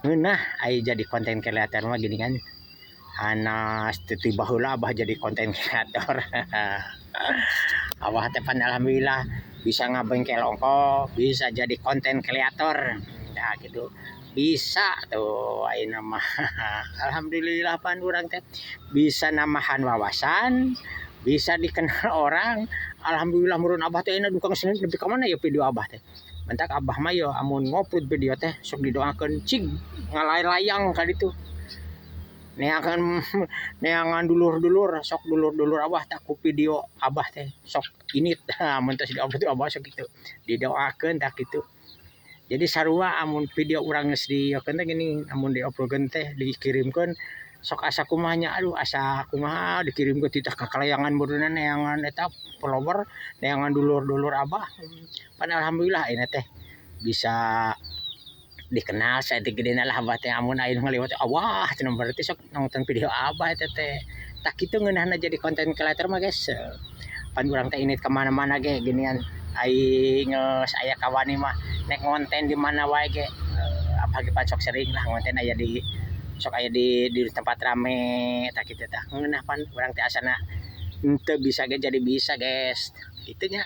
ngeunah ai jadi konten kreator mah gini kan. Anas tiba heula abah jadi konten kreator. Abah teh pan alhamdulillah bisa ngabengkel ongko, bisa jadi konten kreator. Nah gitu. Bisa tuh ayeuna mah. Alhamdulillah pan urang teh bisa namahan wawasan, bisa dikenal orang. Alhamdulillah meureun abah teh ayeuna dukang seni nepi ka mana ya video abah teh. Mentak abah mah yo amun ngupload video teh sok didoakeun cing ngalalayang ka ditu. Neangan dulur-dulur sok dulur-dulur abah tak ku video abah teh sok ini mun tos diupload abah sok kitu didoakeun tak kitu. Jadi sarua amun video urang geus diokeun teh geuning amun diuploadkeun teh dikirimkeun sok asa kumaha nya aduh asa kumaha dikirimkeun titah ka kalayangan meureunna neangan eta follower neangan dulur-dulur abah. Pan alhamdulillah ayeuna teh bisa dikenal saeutik gedena lah abah teh amun aya nu ngaliwat wah cenah berarti sok nonton video abah eta teh. Tak kitu ngeunahna jadi konten kreator mah geus pan urang teh init ka mana-mana ge ginian aing geus aya kawan mah nek ngonten di mana wae ge apalagi pan sok sering lah ngonten aya di sok aya di tempat rame tak kitu tah ngeunah pan urang teh asana henteu bisa ge jadi bisa geus kitu nya.